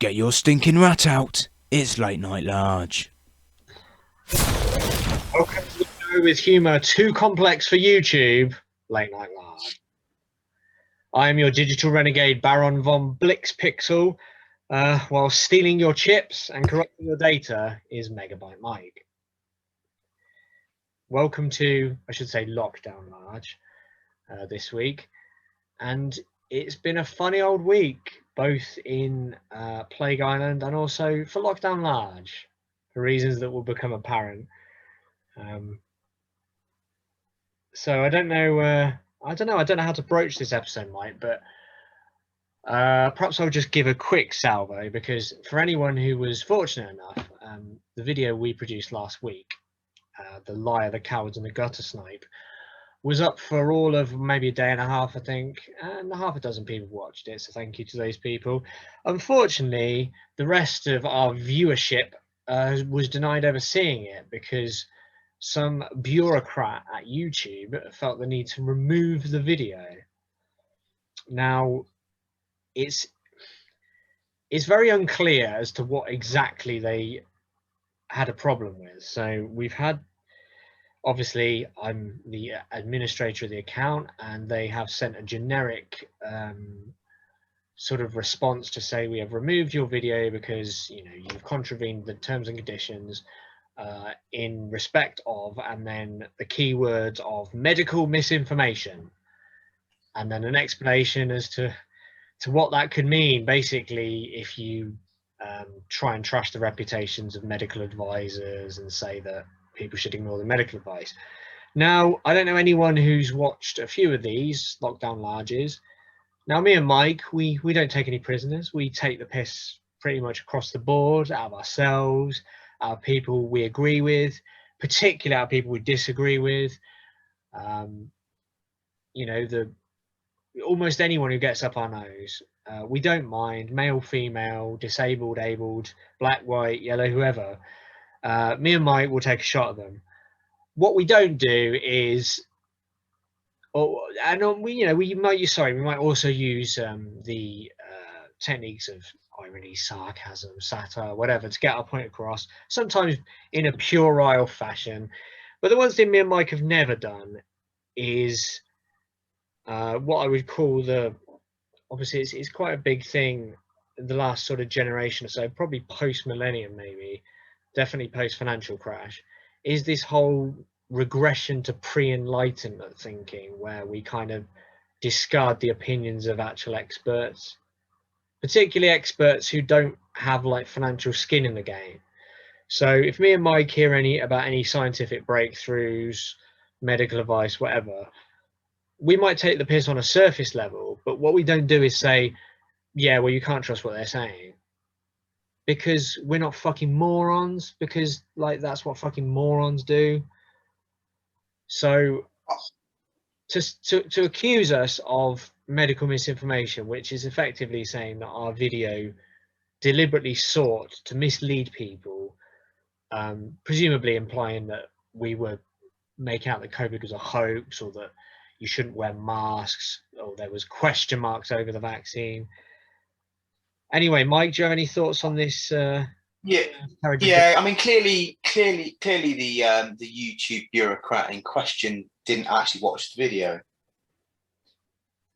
Get your stinking rat out. It's late night large. Welcome to the show with humour too complex for YouTube, Late Night Large. I am your digital renegade Baron von Blixpixel, while stealing your chips and corrupting your data is Megabyte Mike. Welcome to, I should say, Lockdown Large this week. And it's been a funny old week, both in Plague Island and also for Lockdown Large, for reasons that will become apparent. So I don't know how to broach this episode, Mike, but perhaps I'll just give a quick salvo, because for anyone who was fortunate enough, the video we produced last week, The Liar, the Cowards and the Gutter Snipe, was up for all of maybe a day and a half, I think, and half a dozen people watched it, so thank you to those people. Unfortunately, the rest of our viewership was denied ever seeing it because some bureaucrat at YouTube felt the need to remove the video. Now, it's very unclear as to what exactly they had a problem with. So we've had, obviously, I'm the administrator of the account, and they have sent a generic sort of response to say, we have removed your video because you've contravened the terms and conditions in respect of, and then the keywords of medical misinformation, and then an explanation as to what that could mean. Basically, if you try and trash the reputations of medical advisors and say that people should ignore the medical advice. Now, I don't know anyone who's watched a few of these Lockdown Larges. Now, me and Mike, we don't take any prisoners. We take the piss pretty much across the board, out of ourselves, out of people we agree with, particularly out of people we disagree with. Almost anyone who gets up our nose. We don't mind, male, female, disabled, abled, black, white, yellow, whoever. Me and Mike will take a shot at them. What we don't do is, we might also use the techniques of irony, sarcasm, satire, whatever, to get our point across, sometimes in a puerile fashion. But the one thing me and Mike have never done is what I would call obviously it's quite a big thing in the last sort of generation or so, probably post-millennium, maybe, definitely post-financial crash, is this whole regression to pre-enlightenment thinking, where we kind of discard the opinions of actual experts, particularly experts who don't have like financial skin in the game. So if me and Mike hear about any scientific breakthroughs, medical advice, whatever, we might take the piss on a surface level, but what we don't do is say, yeah, well, you can't trust what they're saying, because we're not fucking morons, because like that's what fucking morons do. So to accuse us of medical misinformation, which is effectively saying that our video deliberately sought to mislead people, presumably implying that we were making out that COVID was a hoax, or that you shouldn't wear masks, or there was question marks over the vaccine. Anyway, Mike, do you have any thoughts on this? Yeah. I mean, clearly, the YouTube bureaucrat in question didn't actually watch the video,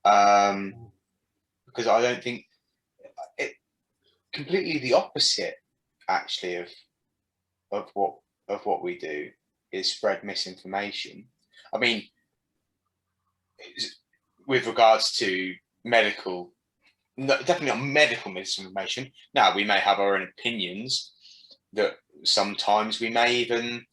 because I don't think it. Completely the opposite, actually, of what we do is spread misinformation. I mean, with regards to medical. No, definitely not medical misinformation. Now, we may have our own opinions that sometimes we may even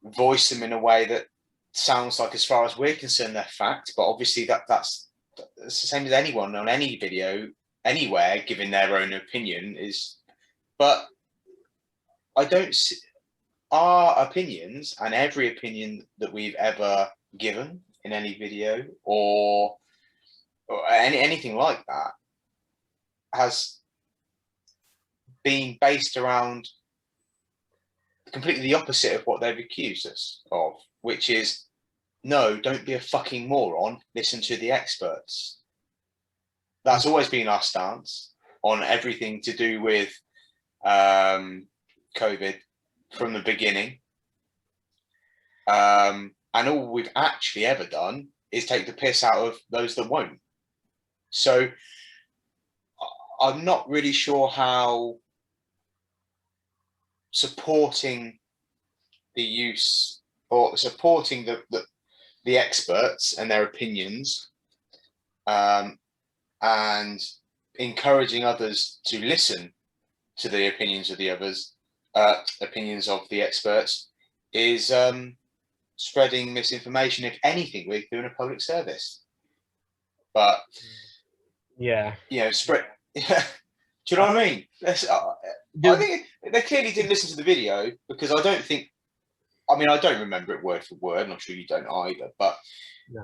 voice them in a way that sounds like, as far as we're concerned, they're fact. But obviously that's the same as anyone on any video, anywhere, giving their own opinion is. But I don't see our opinions, and every opinion that we've ever given in any video or anything like that has been based around completely the opposite of what they've accused us of, which is, no, don't be a fucking moron, listen to the experts. That's always been our stance. on everything to do with COVID from the beginning. And all we've actually ever done is take the piss out of those that won't. So I'm not really sure how supporting the use or supporting the experts and their opinions, and encouraging others to listen to the opinions of the others, opinions of the experts, is spreading misinformation. If anything, we're doing a public service. But yeah, spread. Do you know what I mean? I think they clearly didn't listen to the video, because I don't think. I mean, I don't remember it word for word. I'm not sure you don't either. But no.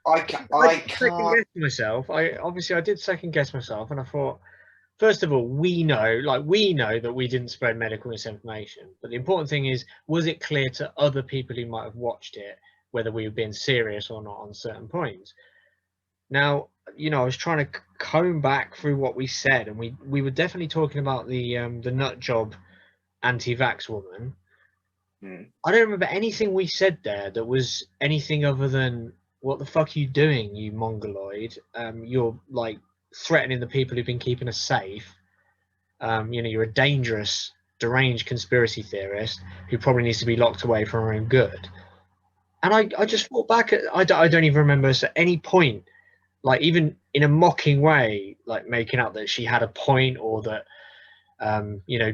I can't. Second guess myself. I did second guess myself, and I thought, first of all, we know that we didn't spread medical misinformation. But the important thing is, was it clear to other people who might have watched it whether we were being serious or not on certain points? Now, I was trying to comb back through what we said, and we were definitely talking about the nut job anti-vax woman. I don't remember anything we said there that was anything other than, what the fuck are you doing, you mongoloid? You're like threatening the people who've been keeping us safe. You're a dangerous, deranged conspiracy theorist who probably needs to be locked away for her own good. And I just thought back at, I don't even remember us at any point, like even in a mocking way, like making out that she had a point, or that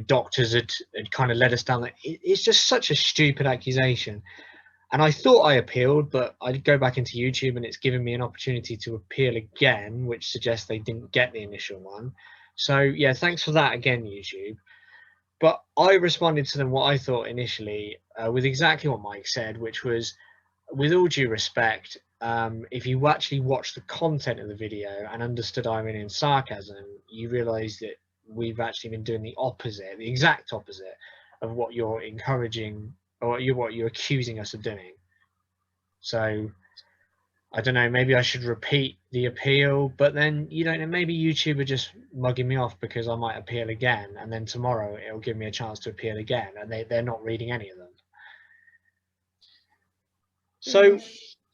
doctors had kind of led us down. It's just such a stupid accusation. And I thought I appealed, but I'd go back into YouTube and it's given me an opportunity to appeal again, which suggests they didn't get the initial one. So yeah, thanks for that again, YouTube. But I responded to them what I thought initially, with exactly what Mike said, which was, with all due respect, if you actually watched the content of the video and understood irony and sarcasm, you realise that we've actually been doing the opposite, the exact opposite of what you're encouraging, or what you're accusing us of doing. So I don't know, maybe I should repeat the appeal, but then maybe YouTube are just mugging me off, because I might appeal again, and then tomorrow it'll give me a chance to appeal again, and they're not reading any of them. So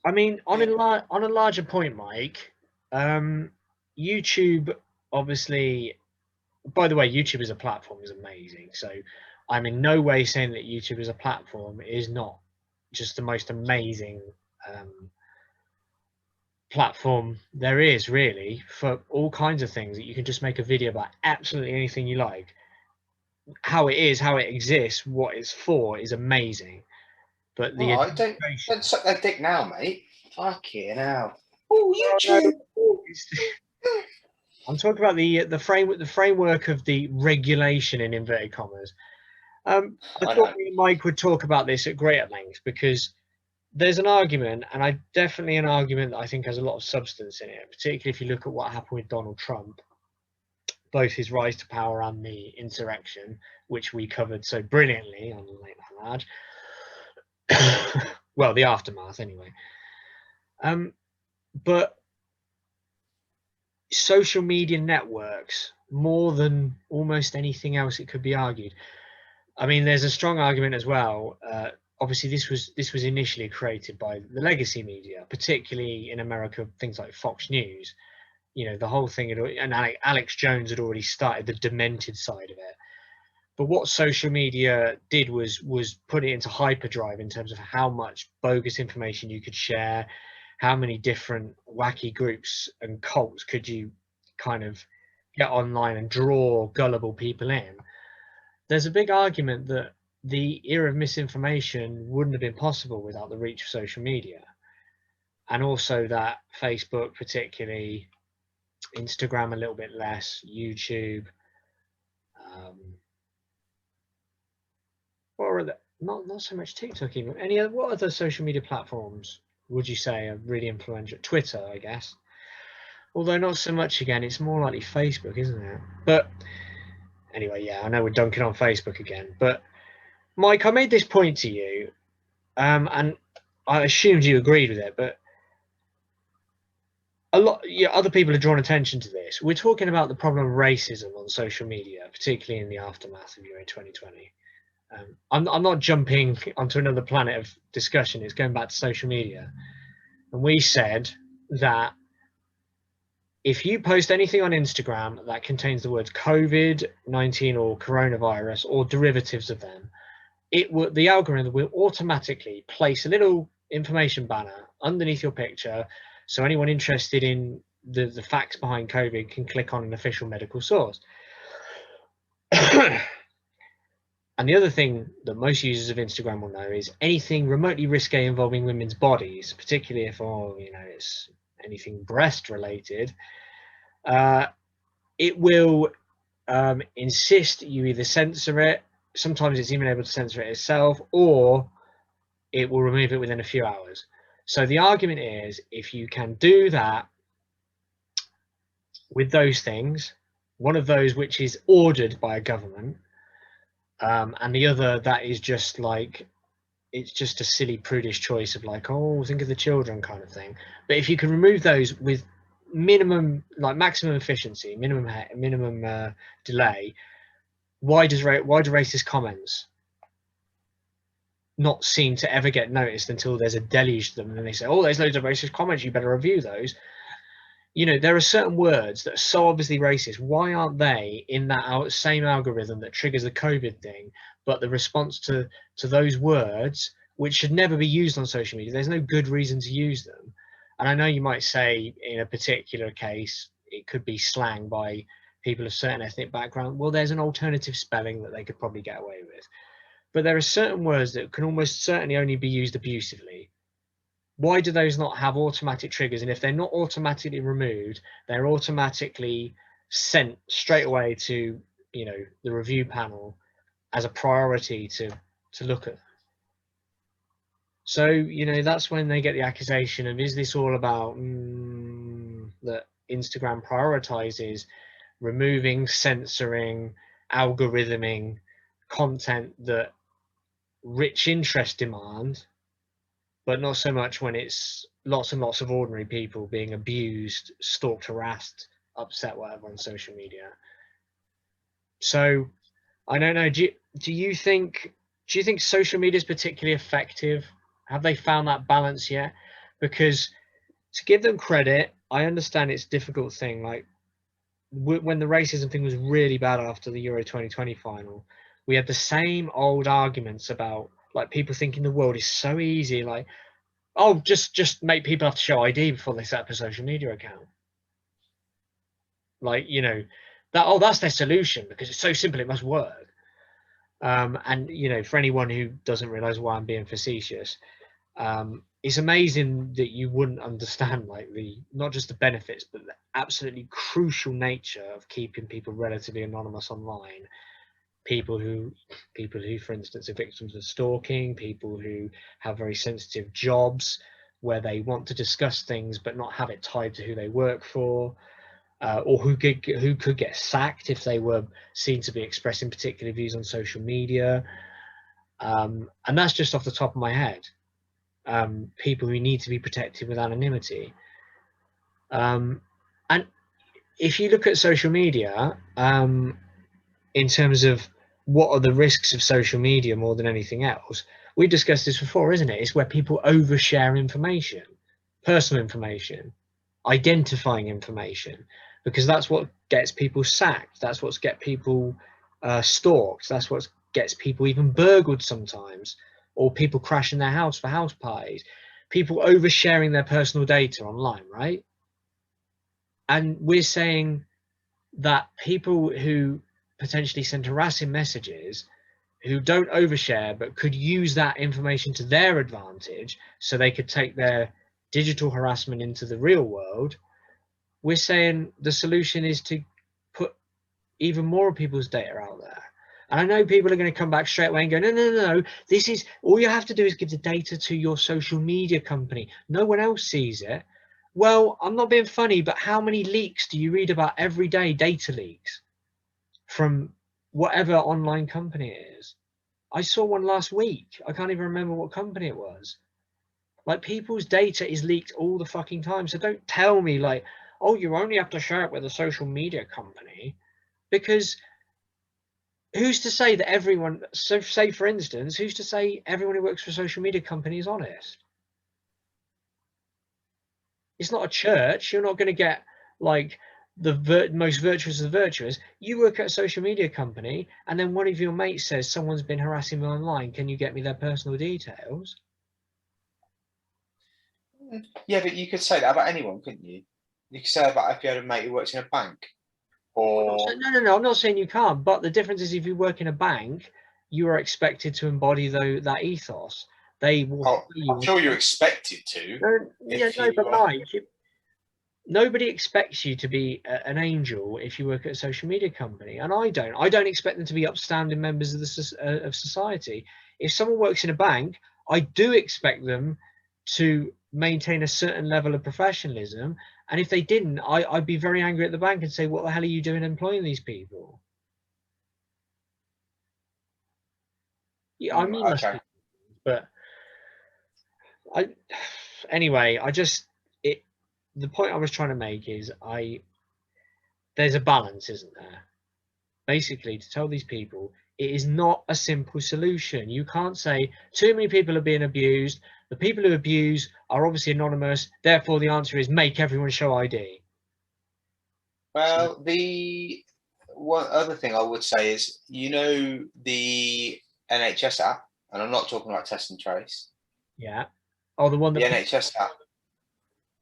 I mean, on a larger point, Mike, YouTube, obviously, by the way, YouTube as a platform is amazing. So I'm in no way saying that YouTube as a platform is not just the most amazing platform there is, really, for all kinds of things, that you can just make a video about absolutely anything you like. How it is, how it exists, what it's for is amazing. But don't suck that dick now, mate. Fucking hell. Oh, YouTube. I'm talking about the framework of the regulation, in inverted commas. I thought me and Mike would talk about this at greater length, because there's an argument, and definitely an argument that I think has a lot of substance in it, particularly if you look at what happened with Donald Trump, both his rise to power and the insurrection, which we covered so brilliantly on Late Night Large. Well, the aftermath anyway. But social media networks, more than almost anything else, it could be argued. I mean, there's a strong argument as well. Obviously, this was initially created by the legacy media, particularly in America, things like Fox News. The whole thing, and Alex Jones had already started the demented side of it. But what social media did was put it into hyperdrive in terms of how much bogus information you could share, how many different wacky groups and cults could you kind of get online and draw gullible people in. There's a big argument that the era of misinformation wouldn't have been possible without the reach of social media, and also that Facebook, particularly, Instagram a little bit less, YouTube, or not so much TikTok even. What other social media platforms would you say are really influential? Twitter, I guess. Although not so much again, it's more likely Facebook, isn't it? But anyway, yeah, I know we're dunking on Facebook again. But Mike, I made this point to you, and I assumed you agreed with it, but other people have drawn attention to this. We're talking about the problem of racism on social media, particularly in the aftermath of Euro 2020. I'm not jumping onto another planet of discussion. It's going back to social media. And we said that if you post anything on Instagram that contains the words COVID-19 or coronavirus or derivatives of them, the algorithm will automatically place a little information banner underneath your picture, so anyone interested in the facts behind COVID can click on an official medical source. And the other thing that most users of Instagram will know is anything remotely risque involving women's bodies, particularly if it's anything breast related, it will insist you either censor it. Sometimes it's even able to censor it itself, or it will remove it within a few hours. So the argument is, if you can do that with those things, one of those which is ordered by a government, and the other that is just like, it's just a silly prudish choice of like, oh, think of the children kind of thing. But if you can remove those with maximum efficiency, minimum delay, why do racist comments not seem to ever get noticed until there's a deluge of them, and then they say, oh, there's loads of racist comments, you better review those? There are certain words that are so obviously racist. Why aren't they in that same algorithm that triggers the COVID thing, but the response to those words, which should never be used on social media, there's no good reason to use them? And I know you might say in a particular case it could be slang by people of certain ethnic background. Well, there's an alternative spelling that they could probably get away with. But there are certain words that can almost certainly only be used abusively. Why do those not have automatic triggers? And if they're not automatically removed, they're automatically sent straight away to the review panel as a priority to look at. So that's when they get the accusation of, is this all about that Instagram prioritizes removing, censoring, algorithming content that rich interest demand, but not so much when it's lots and lots of ordinary people being abused, stalked, harassed, upset, whatever, on social media. So I don't know. Do you think social media is particularly effective? Have they found that balance yet? Because to give them credit, I understand it's a difficult thing. Like when the racism thing was really bad after the Euro 2020 final, we had the same old arguments about like people thinking the world is so easy, like, oh, just make people have to show ID before they set up a social media account. Like, that's their solution because it's so simple, it must work. And for anyone who doesn't realize why I'm being facetious, it's amazing that you wouldn't understand like not just the benefits, but the absolutely crucial nature of keeping people relatively anonymous online. People who, for instance, are victims of stalking, people who have very sensitive jobs where they want to discuss things but not have it tied to who they work for, or who could get sacked if they were seen to be expressing particular views on social media. And that's just off the top of my head. People who need to be protected with anonymity. And if you look at social media, in terms of what are the risks of social media more than anything else, we discussed this before, isn't it? It's where people overshare information, personal information, identifying information, because that's what gets people sacked. That's what gets people stalked. That's what gets people even burgled sometimes, or people crashing their house for house parties. People oversharing their personal data online, right? And we're saying that people who potentially send harassing messages, who don't overshare but could use that information to their advantage so they could take their digital harassment into the real world, we're saying the solution is to put even more of people's data out there. And I know people are going to come back straight away and go, no, this is all you have to do is give the data to your social media company. No one else sees it. Well, I'm not being funny, but how many leaks do you read about every day, data leaks from whatever online company it is? I saw one last week. I can't even remember what company it was. Like, people's data is leaked all the fucking time. So don't tell me like, oh, you only have to share it with a social media company, because who's to say that everyone, so say for instance, who's to say everyone who works for a social media company is honest? It's not a church. You're not going to get like the most virtuous of the virtuous. You work at a social media company, and then one of your mates says someone's been harassing me online. Can you get me their personal details? Yeah, but you could say that about anyone, couldn't you? You could say about if you had a mate who works in a bank, or No. I'm not saying you can't, but the difference is if you work in a bank, you are expected to embody that ethos. They will. oh, I'm sure you're expected to. Yeah, If no, you but Mike, nobody expects you to be an angel if you work at a social media company, and I don't. I don't expect them to be upstanding members of of society. If someone works in a bank, I do expect them to maintain a certain level of professionalism. And if they didn't, I'd be very angry at the bank and say, "What the hell are you doing employing these people?" Yeah, I mean, okay. but I anyway. The point I was trying to make is there's a balance, isn't there? Basically, to tell these people it is not a simple solution. You can't say too many people are being abused. The people who abuse are obviously anonymous. Therefore, the answer is make everyone show ID. Well, the one other thing I would say is, the NHS app, and I'm not talking about test and trace. Yeah. Oh, the one The that NHS app.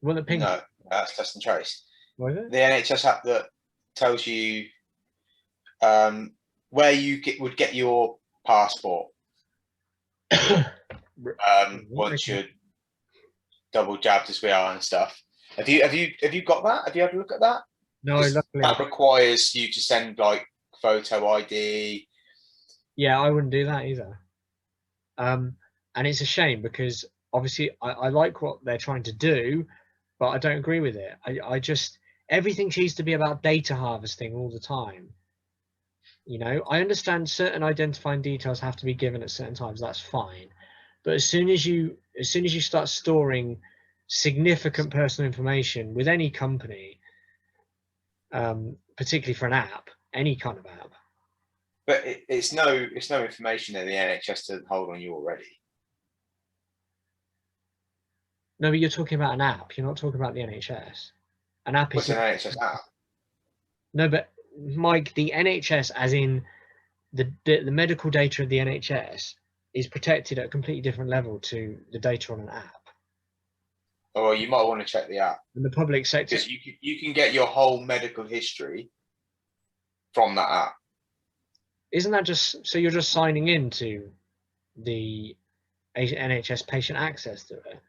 one that pinged. No, that's test and trace. Was it? The NHS app that tells you where you would get your passport once you're double jabbed as we are and stuff. Have you got that? Have you had a look at that? No, luckily that requires you to send like photo ID. Yeah, I wouldn't do that either. And it's a shame because obviously I like what they're trying to do, but I don't agree with it. I just everything seems to be about data harvesting all the time. I understand certain identifying details have to be given at certain times. That's fine, but as soon as you start storing significant personal information with any company, particularly for an app, any kind of app. But it's no information that the NHS doesn't hold on you already. No, but you're talking about an app. You're not talking about the NHS. An app is What's an NHS app? No, but Mike, the NHS, as in the medical data of the NHS, is protected at a completely different level to the data on an app. Oh, you might want to check the app. In the public sector, because you can get your whole medical history from that app. Isn't that just so you're just signing into the NHS patient access to it?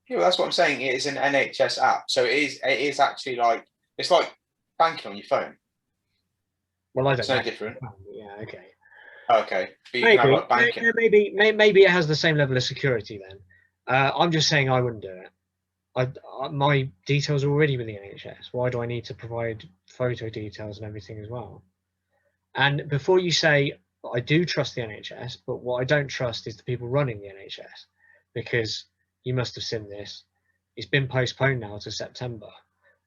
Yeah, well, that's what I'm saying. It is an NHS app, so it is actually like it's like banking on your phone. Well, I don't It's know. no different. Yeah, okay. Okay, but you Maybe, can have like banking. maybe it has the same level of security then. I'm just saying I wouldn't do it. My details are already with the NHS. Why do I need to provide photo details and everything as well? And before you say I do trust the NHS, but what I don't trust is the people running the NHS, because you must have seen this. It's been postponed now to September.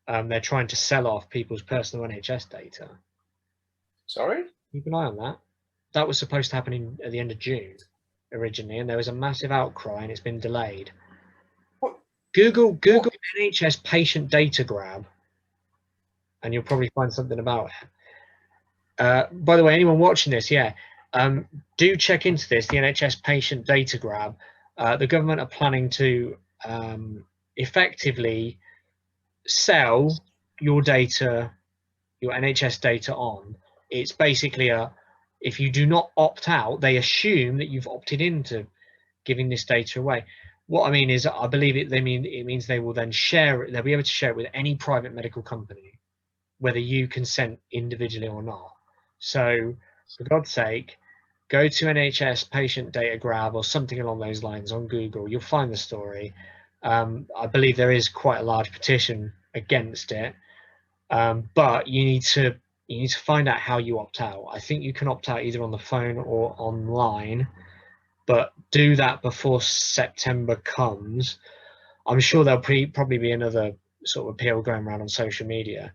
They're trying to sell off people's personal NHS data. Sorry? Keep an eye on that. That was supposed to happen at the end of June originally, and there was a massive outcry, and it's been delayed. What? Google NHS patient data grab, and you'll probably find something about it. By the way, anyone watching this, do check into this, the NHS patient data grab. The government are planning to effectively sell your data, your NHS data on. It's basically if you do not opt out, they assume that you've opted into giving this data away. What I mean is, I believe it means they will then share it. They'll be able to share it with any private medical company, whether you consent individually or not. So, for God's sake, go to NHS patient data grab or something along those lines on Google. You'll find the story. I believe there is quite a large petition against it, but you need to find out how you opt out. I think you can opt out either on the phone or online, but do that before September comes. I'm sure there'll probably be another sort of appeal going around on social media.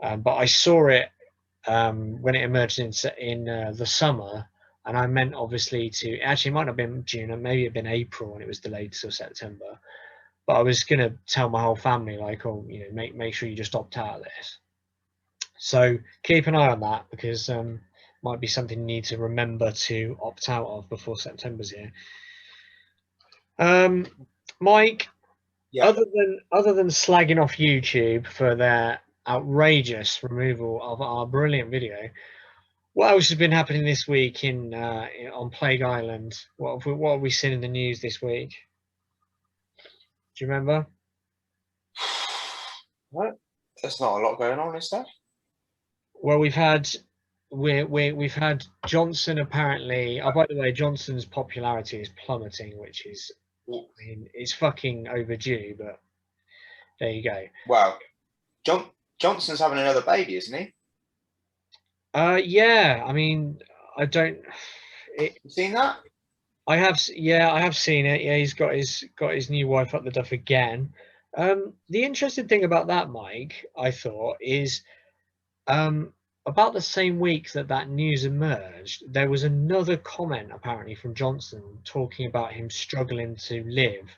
But I saw it when it emerged in the summer, and I meant obviously to actually it might not have been June, or maybe it had been April, and it was delayed till September. But I was gonna tell my whole family, like, oh, you know, make sure you just opt out of this. So keep an eye on that, because might be something you need to remember to opt out of before September's here. Mike, Yeah. other than slagging off YouTube for their outrageous removal of our brilliant video, what else has been happening this week on Plague Island? What have we seen in the news this week? Do you remember? What? There's not a lot going on, is there? Well, we've had Johnson apparently. Oh, by the way, Johnson's popularity is plummeting, which is, I mean, it's fucking overdue. But there you go. Wow, Johnson's having another baby, isn't he? Yeah. I mean, I don't. You seen that? I have. Yeah, I have seen it. Yeah, he's got his new wife up the duff again. The interesting thing about that, Mike, I thought, is about the same week that news emerged, there was another comment apparently from Johnson talking about him struggling to live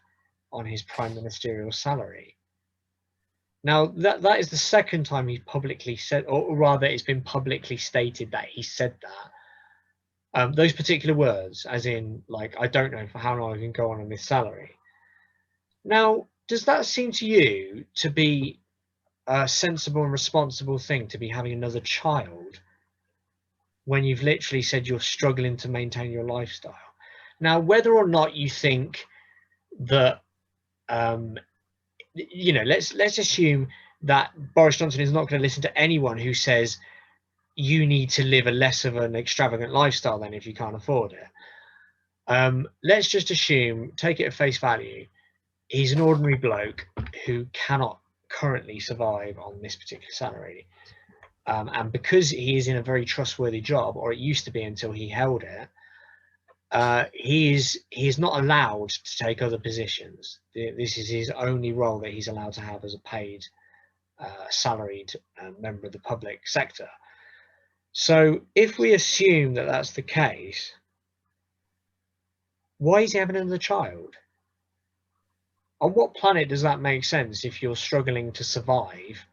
on his prime ministerial salary. Now, that is the second time he's publicly said, or rather it's been publicly stated that he said that. Those particular words, as in, like, I don't know for how long I can go on this salary. Now, does that seem to you to be a sensible and responsible thing to be having another child when you've literally said you're struggling to maintain your lifestyle? Now, whether or not you think that, you know, let's assume that Boris Johnson is not going to listen to anyone who says you need to live a less of an extravagant lifestyle then if you can't afford it. Let's just assume, take it at face value, he's an ordinary bloke who cannot currently survive on this particular salary, and because he is in a very trustworthy job, or it used to be until he held it, he is not allowed to take other positions. This is his only role that he's allowed to have as a paid salaried member of the public sector. So if we assume that that's the case, why is he having another child? On what planet does that make sense if you're struggling to survive?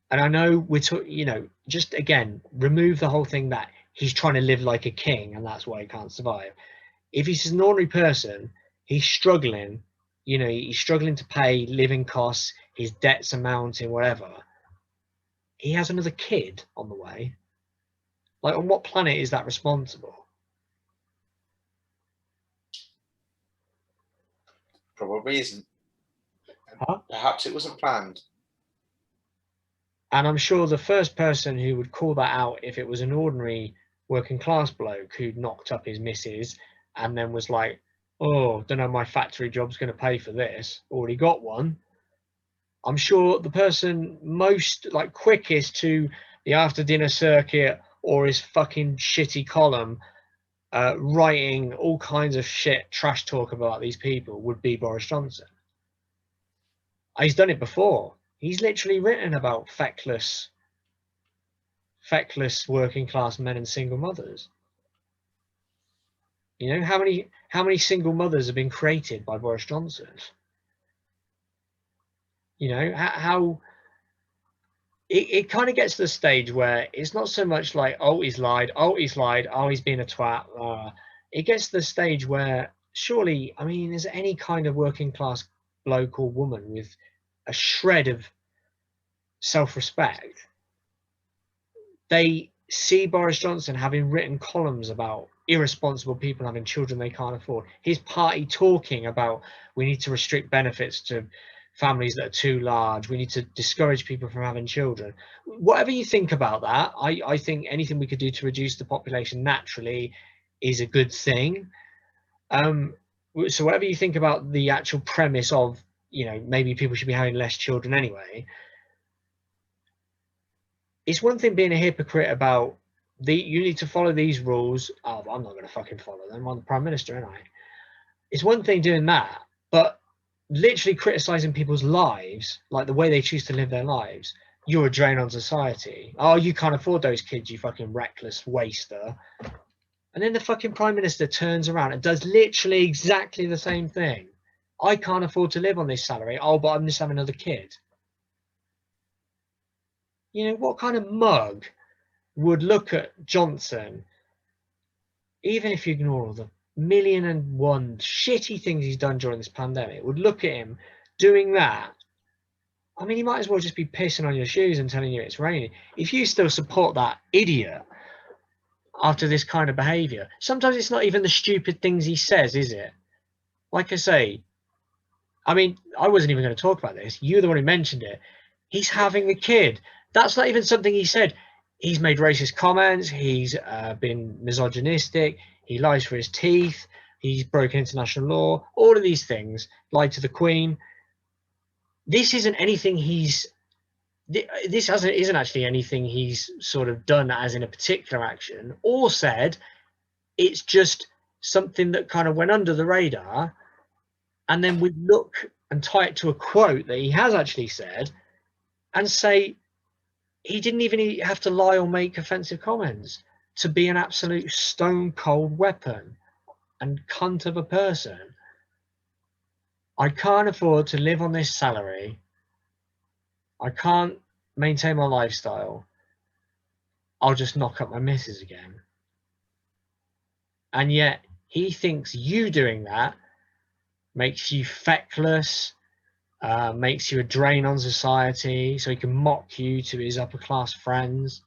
And I know we're talking, you know, just again, remove the whole thing that he's trying to live like a king and that's why he can't survive. If he's an ordinary person, he's struggling, you know, he's struggling to pay living costs, his debts are mounting, whatever. He has another kid on the way. Like, on what planet is that responsible? Probably isn't. Huh? Perhaps it wasn't planned. And I'm sure the first person who would call that out, if it was an ordinary working class bloke who'd knocked up his missus and then was like, oh, don't know, my factory job's going to pay for this, already got one. I'm sure the person most, like, quickest to the after dinner circuit or his fucking shitty column writing all kinds of shit trash talk about these people would be Boris Johnson. He's done it before. He's literally written about feckless working class men and single mothers. You know, how many single mothers have been created by Boris Johnson? You know, how it kind of gets to the stage where it's not so much like, oh, he's lied, oh, he's been a twat. It gets to the stage where, surely, I mean, is any kind of working class bloke or woman with a shred of self-respect, they see Boris Johnson having written columns about irresponsible people having children they can't afford, his party talking about we need to restrict benefits to families that are too large, we need to discourage people from having children. Whatever you think about that, I think anything we could do to reduce the population naturally is a good thing. So whatever you think about the actual premise of, you know, maybe people should be having less children anyway, it's one thing being a hypocrite about you need to follow these rules. Oh, I'm not going to fucking follow them. I'm the Prime Minister, ain't I? It's one thing doing that, but literally criticizing people's lives, like the way they choose to live their lives, you're a drain on society. Oh, you can't afford those kids, you fucking reckless waster. And then the fucking Prime Minister turns around and does literally exactly the same thing. I can't afford to live on this salary. Oh, but I'm just having another kid. You know, what kind of mug would look at Johnson, even if you ignore all the 1,000,001 shitty things he's done during this pandemic, would look at him doing that? I mean, he might as well just be pissing on your shoes and telling you it's raining. If you still support that idiot after this kind of behaviour, sometimes it's not even the stupid things he says, is it? Like I say, I mean, I wasn't even going to talk about this. You're the one who mentioned it. He's having a kid. That's not even something he said. He's made racist comments. He's been misogynistic. He lies for his teeth. He's broken international law. All of these things. Lied to the Queen. This isn't anything he's. This isn't actually anything he's sort of done as in a particular action or said. It's just something that kind of went under the radar, and then we look and tie it to a quote that he has actually said and say he didn't even have to lie or make offensive comments to be an absolute stone cold weapon and cunt of a person. I can't afford to live on this salary. I can't maintain my lifestyle. I'll just knock up my missus again. And yet he thinks you doing that makes you feckless, makes you a drain on society, so he can mock you to his upper class friends.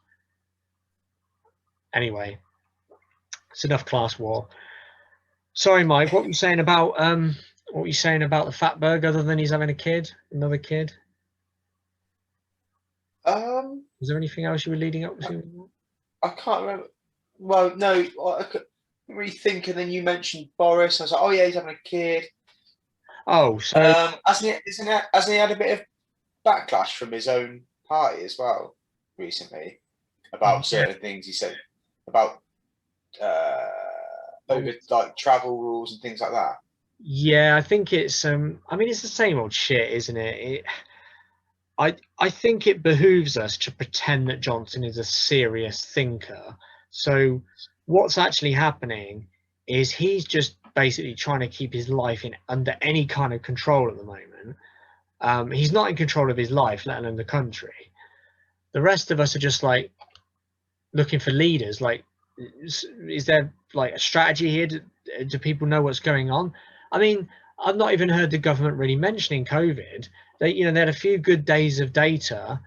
Anyway, it's enough class war. Sorry, Mike. What were you saying about the fatberg? Other than he's having another kid? Was there anything else you were leading up to? I can't remember. Well, no, I couldn't really think. And then you mentioned Boris. I was like, oh yeah, he's having a kid. Oh, so hasn't he had a bit of backlash from his own party as well recently about certain things he said about over like travel rules and things like that? Yeah, I think it's I mean, it's the same old shit, isn't it? I think it behooves us to pretend that Johnson is a serious thinker. So what's actually happening is he's just basically trying to keep his life under any kind of control at the moment. He's not in control of his life, let alone the country. The rest of us are just like looking for leaders. Like, is there like a strategy here? Do people know what's going on? I mean, I've not even heard the government really mentioning COVID. They had a few good days the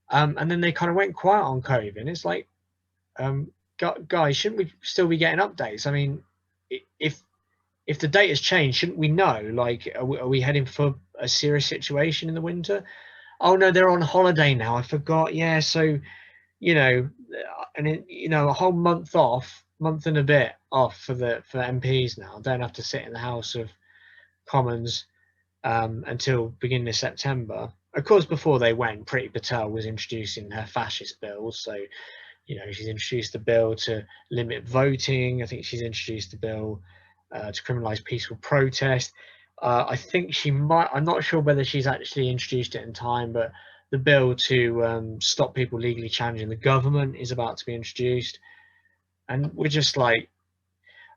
and then they kind of went quiet on COVID. And it's like, guys, shouldn't we still be getting updates? I mean, if the data's changed, shouldn't we know? Like, are we heading for a serious situation in the winter? Oh no, they're on holiday now. I forgot. Yeah, so a whole month and a bit off for MPs now. Don't have to sit in the House of Commons until beginning of September. Of course, before they went, Priti Patel was introducing her fascist bills. So, she's introduced a bill to limit voting. I think she's introduced a bill to criminalise peaceful protest. I think she might. I'm not sure whether she's actually introduced it in time, but the bill to stop people legally challenging the government is about to be introduced. And we're just like,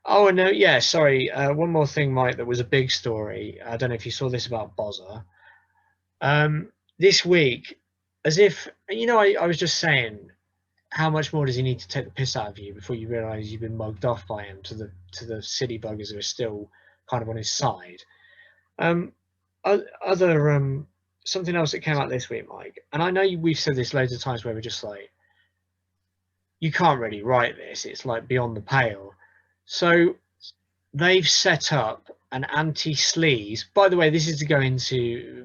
oh, no, yeah, sorry. One more thing, Mike, that was a big story. I don't know if you saw this about Bozza. This week, as if, I was just saying, how much more does he need to take the piss out of you before you realise you've been mugged off by him to the city buggers who are still kind of on his side? Something else that came out this week, Mike, and I know we've said this loads of times where we're just like, you can't really write this. It's like beyond the pale. So they've set up an anti-sleaze. By the way, this is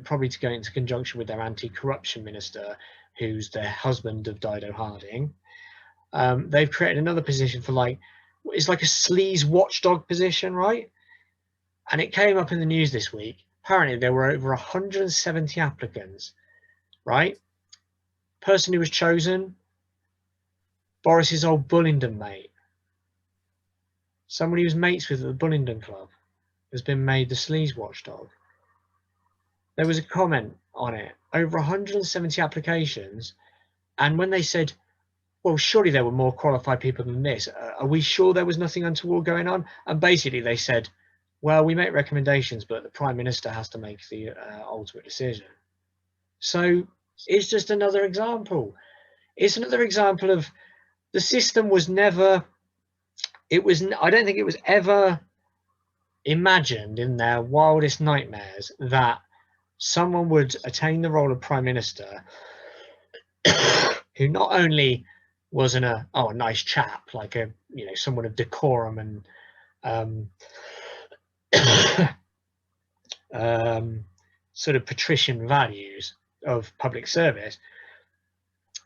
probably to go into conjunction with their anti-corruption minister, who's the husband of Dido Harding. They've created another position for it's like a sleaze watchdog position, right? And it came up in the news this week. Apparently there were over 170 applicants, right? Person who was chosen, Boris's old Bullingdon mate, somebody he was mates with at the Bullingdon Club, has been made the sleaze watchdog. There was a comment on it, over 170 applications, and when they said, well, surely there were more qualified people than this, are we sure there was nothing untoward going on? And basically they said, well, we make recommendations, but the Prime Minister has to make the ultimate decision. So it's just another example. It's another example of the system was never, I don't think it was ever imagined in their wildest nightmares that someone would attain the role of Prime Minister who not only wasn't a nice chap, like someone of decorum and sort of patrician values of public service,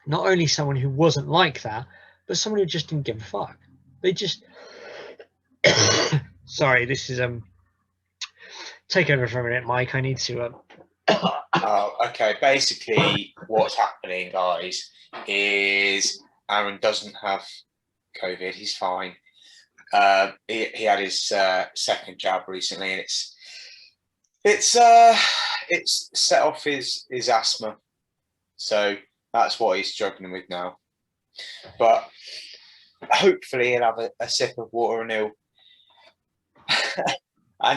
not only someone who wasn't like that, but someone who just didn't give a fuck. They just sorry, this is take over for a minute, Mike. I need to okay, basically what's happening, guys, is Aaron doesn't have COVID. He's fine. He had his second jab recently, and it's set off his asthma, so that's what he's struggling with now. But hopefully he'll have a sip of water and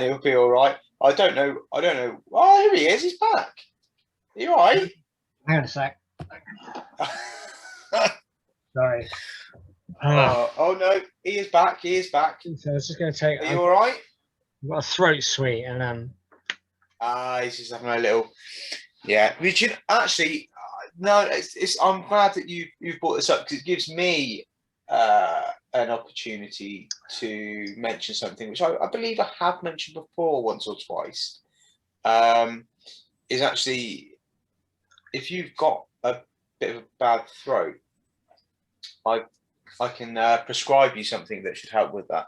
he'll be all right. I don't know. Oh, here he is. He's back. Are you all right? hang on a sec. Sorry. Oh no, he is back. So it's just going to take. Are you all right? I've got a throat sweet, and he's just having a little. Yeah, we should actually. No, I'm glad that you've brought this up, because it gives me an opportunity to mention something which I believe I have mentioned before once or twice. Is actually, if you've got a bit of a bad throat, I can prescribe you something that should help with that.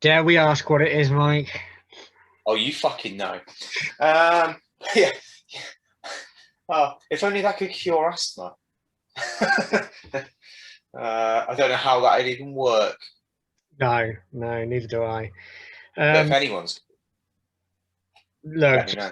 dare we ask what it is, Mike? Oh, you fucking know. Yeah. Oh, if only that could cure asthma. I don't know how that would even work. No, neither do I. But if anyone's, Look, know.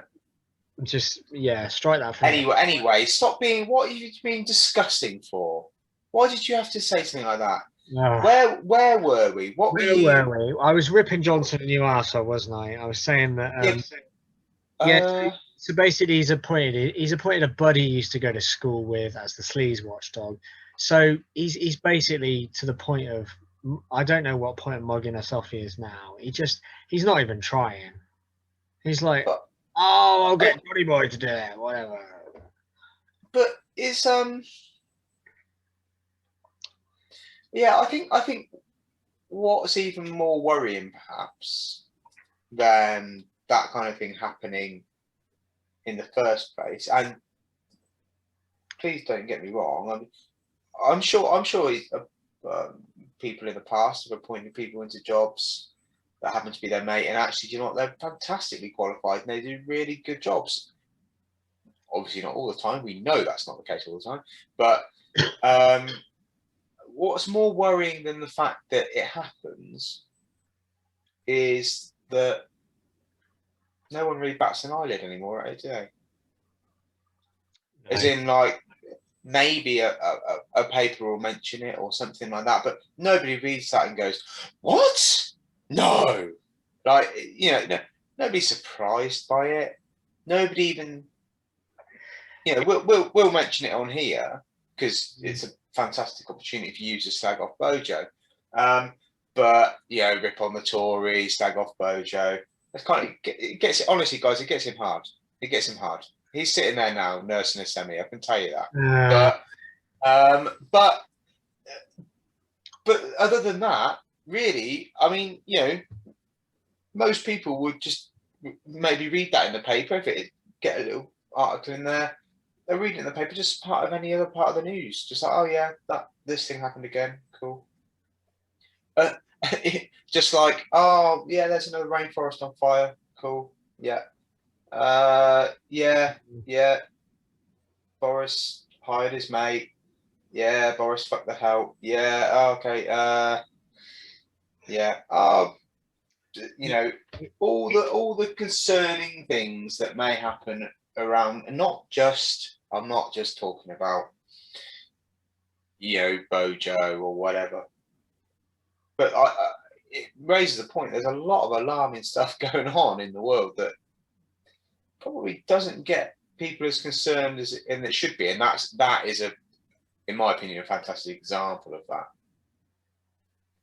just strike that. For Anyway, stop being. What are you being disgusting for? Why did you have to say something like that? Oh. Where were we? Were we? I was ripping Johnson a new arsehole, wasn't I? I was saying that. So basically, he's appointed a buddy he used to go to school with as the sleaze watchdog. So he's basically to the point of, I don't know what point of mugging us off he is now. He's not even trying. He's like, I'll get Johnny Boy to do it, whatever. But it's yeah, I think what's even more worrying perhaps than that kind of thing happening in the first place, and please don't get me wrong, I'm sure people in the past have appointed people into jobs that happen to be their mate, and actually, you know what, they're fantastically qualified and they do really good jobs. Obviously not all the time, we know that's not the case all the time, but what's more worrying than the fact that it happens is that no one really bats an eyelid anymore, right? Do they? No. As in, like, maybe a paper will mention it or something like that, but nobody reads that and goes, "What? No!" Like, nobody's surprised by it. Nobody even, we'll mention it on here because it's a fantastic opportunity for you to slag off Bojo. But rip on the Tories, slag off Bojo. It gets honestly, guys, it gets him hard. It gets him hard. He's sitting there now nursing a semi. I can tell you that. But other than that, really, I mean, most people would just maybe read that in the paper if it get a little article in there. They're reading it in the paper just part of any other part of the news. Just like, oh yeah, this thing happened again. Cool. Just like, oh yeah, there's another rainforest on fire. Cool. Yeah. Yeah. Boris hired his mate. Yeah, Boris fucked that out. Yeah, oh, okay. Yeah. You know, all the concerning things that may happen around, and I'm not just talking about, you know, Bojo or whatever, but it raises the point. There's a lot of alarming stuff going on in the world that probably doesn't get people as concerned as it should be, and that is in my opinion, a fantastic example of that.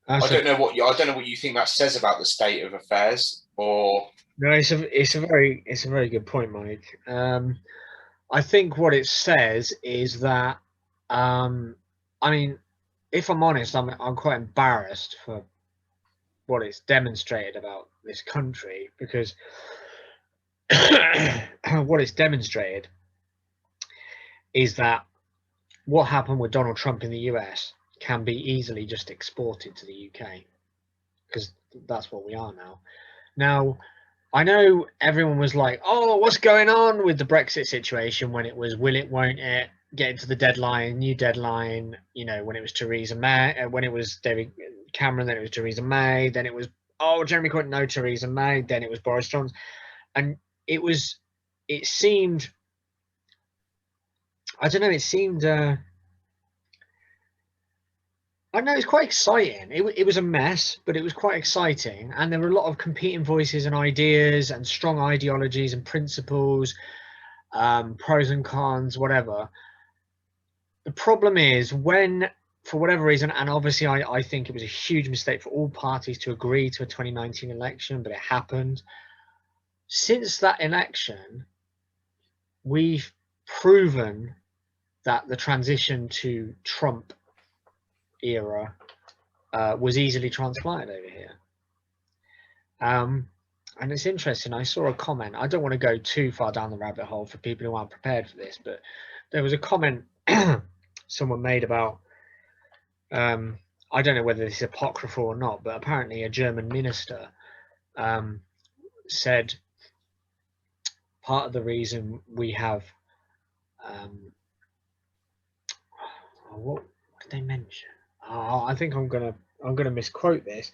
I don't know what you think that says about the state of affairs, or no, it's a very good point, Mike. I think what it says is that, I mean, if I'm honest, I'm quite embarrassed for what it's demonstrated about this country, because what it's demonstrated is that what happened with Donald Trump in the US can be easily just exported to the UK, because that's what we are now. Now, I know everyone was like, oh, what's going on with the Brexit situation, when it was will it, won't it, getting to the deadline, new deadline, you know, when it was Theresa May, when it was David Cameron, then it was Theresa May, then it was, oh, Jeremy Corbyn, no, Theresa May, then it was Boris Johnson. And it seemed, I don't know, it seemed, I know it's quite exciting. It was a mess, but it was quite exciting, and there were a lot of competing voices and ideas and strong ideologies and principles, pros and cons, whatever. The problem is when, for whatever reason, and obviously I think it was a huge mistake for all parties to agree to a 2019 election, but it happened. Since that election, we've proven that the transition to Trump era was easily transplanted over here. And it's interesting, I saw a comment, I don't want to go too far down the rabbit hole for people who aren't prepared for this, but there was a comment someone made about, I don't know whether this is apocryphal or not, but apparently a German minister said part of the reason we have, what did they mention? Oh, I think I'm gonna misquote this.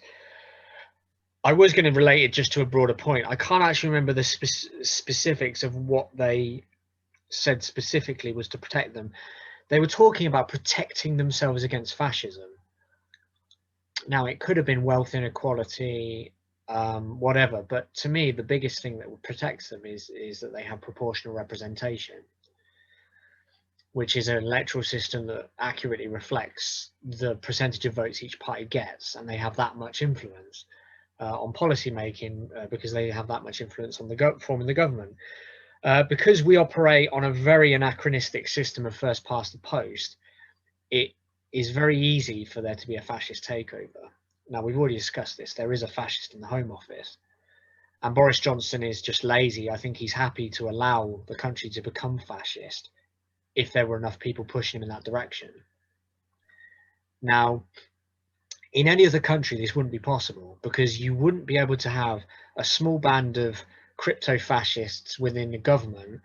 I was going to relate it just to a broader point. I can't actually remember the specifics of what they said specifically was to protect them. They were talking about protecting themselves against fascism. Now, it could have been wealth inequality, whatever, but to me, the biggest thing that protects them is that they have proportional representation, which is an electoral system that accurately reflects the percentage of votes each party gets, and they have that much influence on policy making, because they have that much influence on the forming the government. Because we operate on a very anachronistic system of first past the post, it is very easy for there to be a fascist takeover. Now, we've already discussed this. There is a fascist in the Home Office, and Boris Johnson is just lazy. I think he's happy to allow the country to become fascist if there were enough people pushing him in that direction. Now, in any other country, this wouldn't be possible, because you wouldn't be able to have a small band of crypto fascists within the government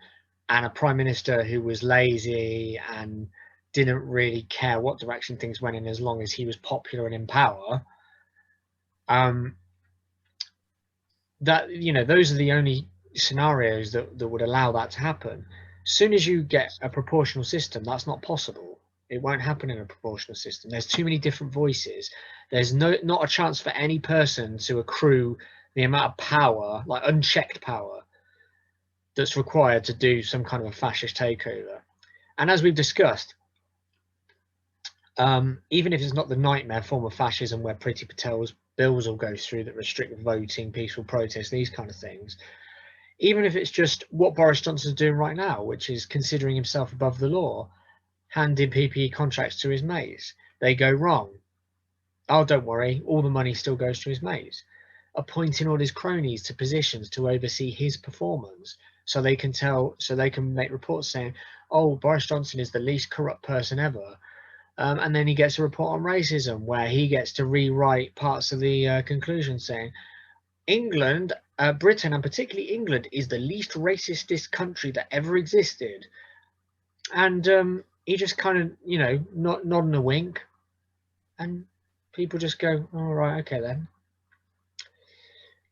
and a prime minister who was lazy and didn't really care what direction things went in as long as he was popular and in power. That, you know, those are the only scenarios that would allow that to happen. As soon as you get a proportional system, that's not possible. It won't happen in a proportional system. There's too many different voices. There's not a chance for any person to accrue the amount of power, like unchecked power, that's required to do some kind of a fascist takeover. And as we've discussed, even if it's not the nightmare form of fascism where Priti Patel's bills will go through that restrict voting, peaceful protests, these kind of things, even if it's just what Boris Johnson's doing right now, which is considering himself above the law, handing PPE contracts to his mates, they go wrong. Oh, don't worry, all the money still goes to his mates. Appointing all his cronies to positions to oversee his performance, so they can make reports saying, oh, Boris Johnson is the least corrupt person ever. And then he gets a report on racism where he gets to rewrite parts of the conclusion saying, England, Britain, and particularly England, is the least racist country that ever existed. And he just kind of, you know, nodding a wink, and people just go, all right, okay then.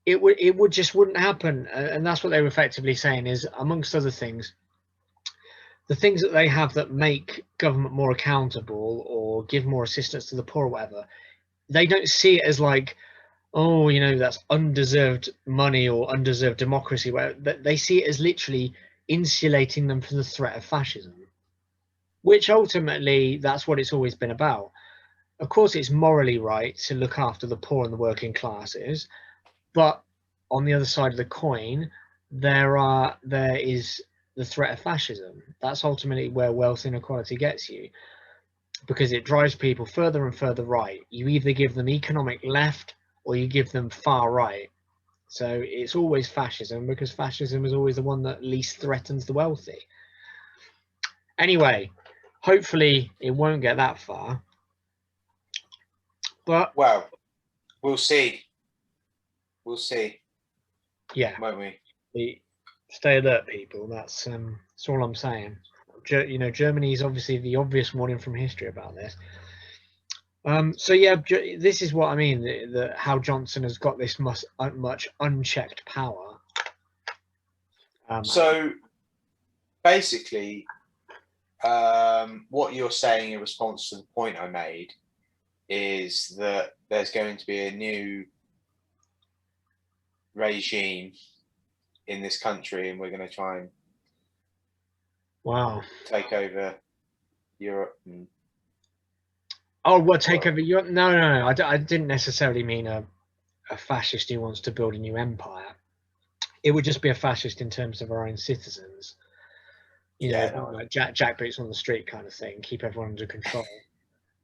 It would just wouldn't happen, and that's what they were effectively saying is, amongst other things, the things that they have that make government more accountable or give more assistance to the poor or whatever, they don't see it as like, oh, you know, that's undeserved money or undeserved democracy. Where they see it as literally insulating them from the threat of fascism, which ultimately that's what it's always been about. Of course, it's morally right to look after the poor and the working classes, but on the other side of the coin, there is the threat of fascism. That's ultimately where wealth inequality gets you, because it drives people further and further right. You either give them economic left or you give them far right. So it's always fascism, because fascism is always the one that least threatens the wealthy. Anyway, hopefully it won't get that far. But well, we'll see. We'll see. Yeah, won't we? Stay alert, people. That's all I'm saying. You know, Germany is obviously the obvious warning from history about this. So yeah, this is what I mean. How Johnson has got this much unchecked power. So basically, what you're saying in response to the point I made is that there's going to be a new regime in this country, and we're going to try and take over Europe. Oh, what, take over Europe? No. I didn't necessarily mean a fascist who wants to build a new empire. It would just be a fascist in terms of our own citizens. You know, like Jack boots on the street kind of thing. Keep everyone under control.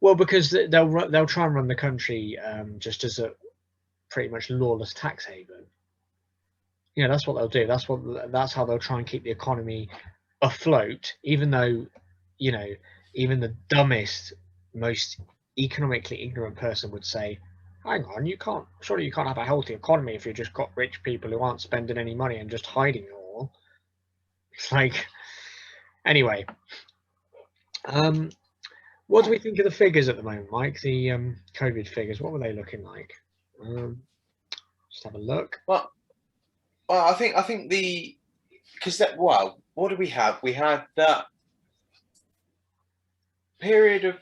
Well, because they'll try and run the country just as a pretty much lawless tax haven. You know, that's what they'll do. That's how they'll try and keep the economy afloat, even though, you know, even the dumbest, most economically ignorant person would say, hang on, surely you can't have a healthy economy if you've just got rich people who aren't spending any money and just hiding it all. It's like, anyway, what do we think of the figures at the moment, Mike? The COVID figures, what were they looking like? Just have a look. Well, I think what do we have? We had that period of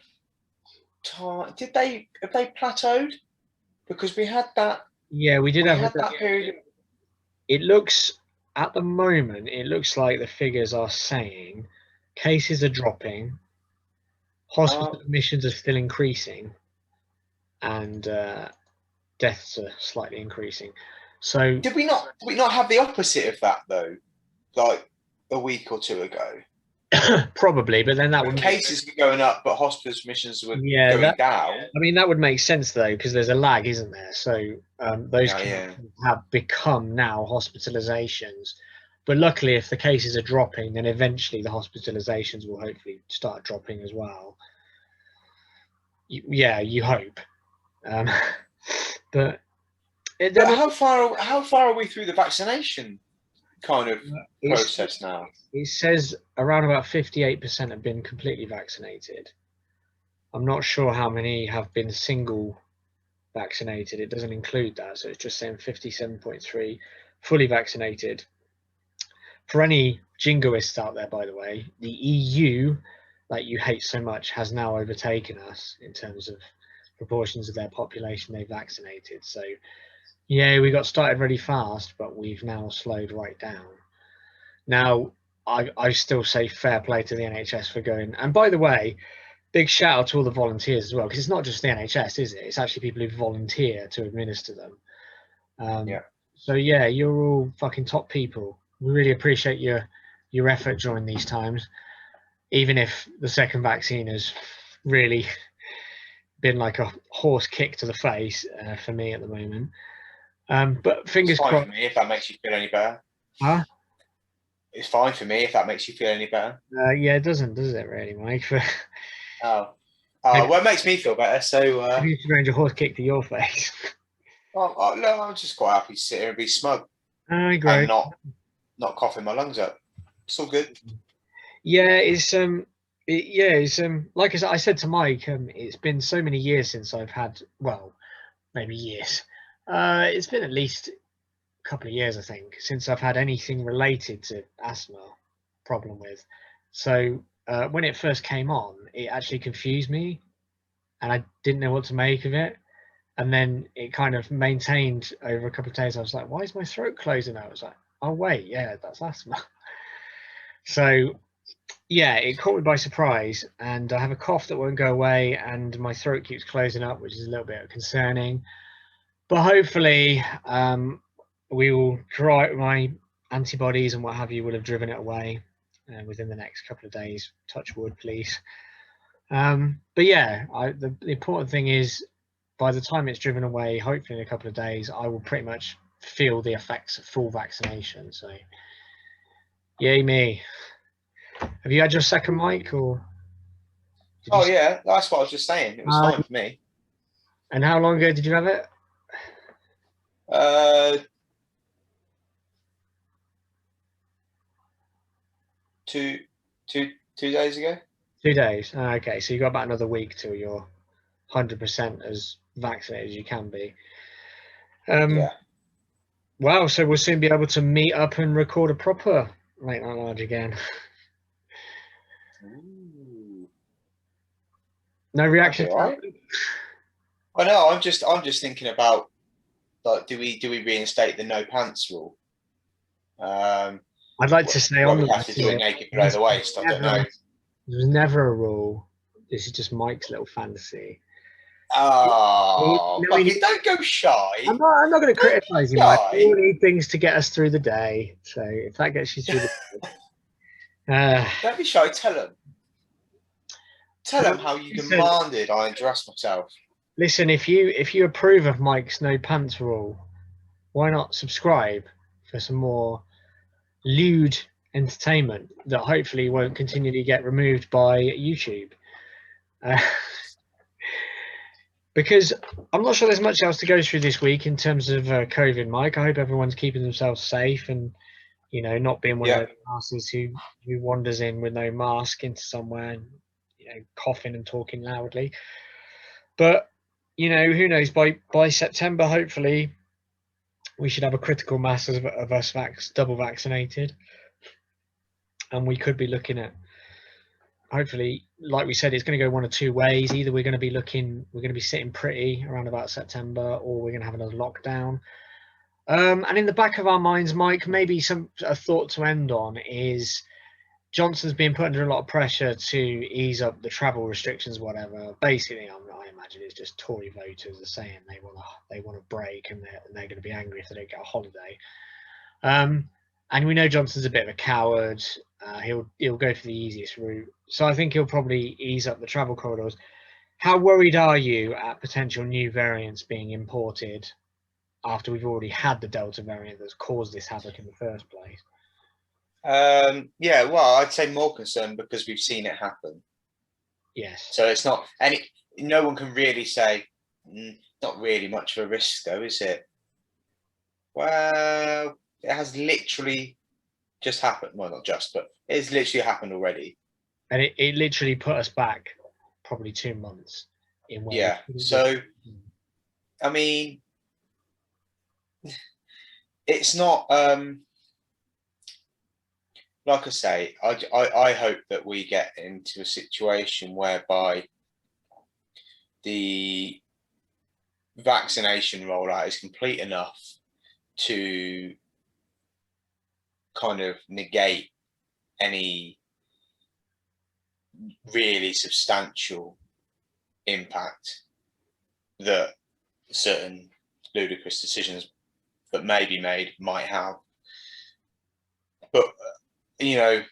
time. Have they plateaued? Because we had that. Yeah, we did have that period. It looks, at the moment, it looks like the figures are saying cases are dropping, hospital admissions are still increasing, and deaths are slightly increasing. So did we not have the opposite of that though, like a week or two ago? Probably, but then that would cases were going up, but hospital admissions were going down. I mean, that would make sense though, because there's a lag, isn't there? So those have become now hospitalizations. But luckily, if the cases are dropping, then eventually the hospitalizations will hopefully start dropping as well. You hope. But how far are we through the vaccination kind of process now? It says around about 58% have been completely vaccinated. I'm not sure how many have been single vaccinated. It doesn't include that, so it's just saying 57.3 fully vaccinated. For any jingoists out there, by the way, the EU, that you hate so much, has now overtaken us in terms of proportions of their population they vaccinated. So yeah, we got started really fast, but we've now slowed right down. Now, I still say fair play to the NHS for going. And by the way, big shout out to all the volunteers as well, because it's not just the NHS, is it? It's actually people who volunteer to administer them. So yeah, you're all fucking top people. We really appreciate your effort during these times, even if the second vaccine has really been like a horse kick to the face for me at the moment. But fingers crossed. For me, if that makes you feel any better. Huh? It's fine for me if that makes you feel any better. Yeah, it doesn't, does it, really, Mike? Well, it makes me feel better. So you should arrange a horse kick to your face. No, I'm just quite happy to sit here and be smug. I agree. And not coughing my lungs up. It's all good. Yeah, it's like I said to Mike, it's been so many years since I've had, well, maybe years. It's been at least a couple of years, I think, since I've had anything related to asthma problem with. So when it first came on, it actually confused me, and I didn't know what to make of it. And then it kind of maintained over a couple of days. I was like, why is my throat closing out? I was like, oh wait, yeah, that's asthma. So yeah, it caught me by surprise, and I have a cough that won't go away, and my throat keeps closing up, which is a little bit concerning. But hopefully, we will dry my antibodies and what have you will have driven it away within the next couple of days. Touch wood, please. But yeah, the important thing is, by the time it's driven away, hopefully in a couple of days, I will pretty much feel the effects of full vaccination. So, yay me. Have you had your second mic, or? Oh yeah, that's what I was just saying. It was fine for me. And how long ago did you have it? 2 days ago. 2 days. Okay, so you got about another week till you're 100% as vaccinated as you can be. Yeah. Wow, so we'll soon be able to meet up and record a proper Late Night Large again. Ooh. No reaction. Right. I know. I'm just thinking about, like, do we reinstate the no pants rule? I'd like to say on we have to do it naked below the waist. I don't know. There was never a rule. This is just Mike's little fantasy. Oh, don't go shy. I'm not going to criticise you, Mike. We all need things to get us through the day. So if that gets you through the day. Don't be shy. Tell them. Tell them how you demanded I undress myself. Listen, if you approve of Mike's no pants rule, why not subscribe for some more lewd entertainment that hopefully won't continually get removed by YouTube? Because I'm not sure there's much else to go through this week in terms of COVID, Mike. I hope everyone's keeping themselves safe and, you know, not being one of those asses who wanders in with no mask into somewhere and, you know, coughing and talking loudly. But, you know, who knows, by September, hopefully, we should have a critical mass of us double vaccinated. And we could be looking at, hopefully, like we said, it's going to go one of two ways. Either we're going to be sitting pretty around about September, or we're going to have another lockdown. And in the back of our minds, Mike, maybe a thought to end on is Johnson's being put under a lot of pressure to ease up the travel restrictions, whatever. Basically, I imagine it's just Tory voters are saying they want a break, and they're going to be angry if they don't get a holiday. And we know Johnson's a bit of a coward. He'll go for the easiest route. So I think he'll probably ease up the travel corridors. How worried are you at potential new variants being imported after we've already had the Delta variant that's caused this havoc in the first place? Yeah, well, I'd say more concerned because we've seen it happen. Yes. So it's not no one can really say, not really much of a risk though, is it? Well, it has literally just happened. Well, not just, but it's literally happened already. And it literally put us back probably 2 months in where. Yeah. So, I mean, it's not. Like I say, I hope that we get into a situation whereby the vaccination rollout is complete enough to kind of negate any really substantial impact that certain ludicrous decisions that may be made might have. But, you know,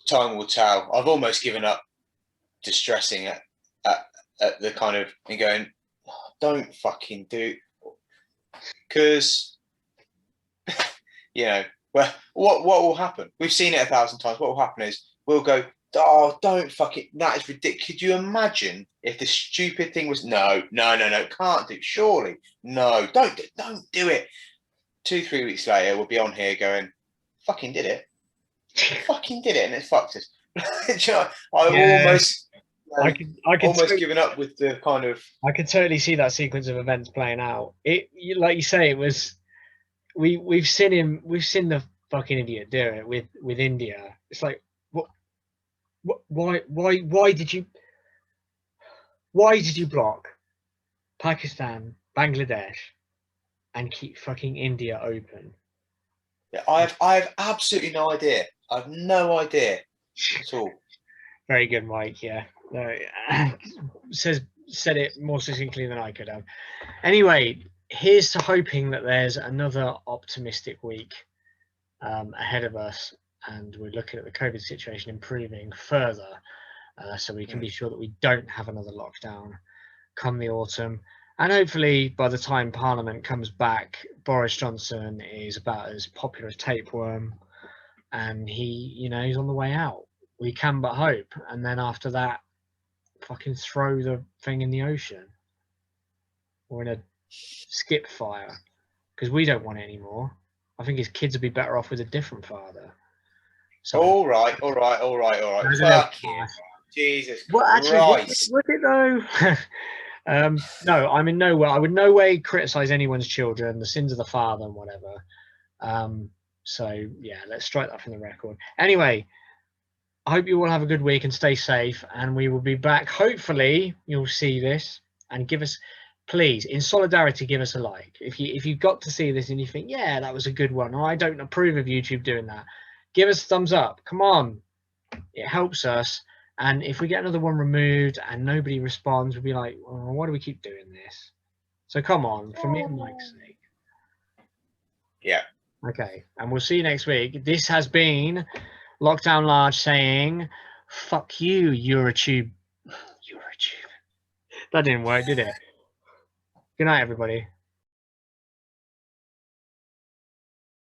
time will tell. I've almost given up distressing at the kind of and going, oh, don't fucking do, because you know, well, what will happen? We've seen it 1,000 times. What will happen is we'll go, oh, don't fuck it. That is ridiculous. Could you imagine if the stupid thing was no, can't do. Surely, no, don't do it. 2-3 weeks later, we'll be on here going, fucking did it. fucking did it, and it fucked us. Do you know, I Yeah. almost, I can almost given up with the kind of. I could totally see that sequence of events playing out. Like you say, it was we've seen the fucking idiot do it with India. It's like, what why did you block Pakistan, Bangladesh, and keep fucking India open? Yeah, I have absolutely no idea. I have no idea at all. Very good, Mike. Yeah, no, said it more succinctly than I could have. Anyway, here's to hoping that there's another optimistic week ahead of us, and we're looking at the COVID situation improving further, so we can be sure that we don't have another lockdown come the autumn. And hopefully, by the time Parliament comes back, Boris Johnson is about as popular as tapeworm, and he's on the way out. We can but hope. And then after that, fucking throw the thing in the ocean or in a skip fire, because we don't want it anymore. I think his kids would be better off with a different father. So, all right. Fuck you. Jesus well, actually, Christ. was it though? No, I'm in no way. I would no way criticize anyone's children, the sins of the father and whatever. So yeah, let's strike that from the record. Anyway, I hope you all have a good week and stay safe, and we will be back. Hopefully you'll see this and give us, please, in solidarity, give us a like. If you got to see this and you think, yeah, that was a good one, or I don't approve of YouTube doing that, give us a thumbs up. Come on, it helps us. And if we get another one removed and nobody responds, we'll be like, well, why do we keep doing this? So come on, for me and Mike's sake. Yeah. Okay, and we'll see you next week. This has been Lockdown Large saying, fuck you, Eurotube. That didn't work, did it? Good night, everybody.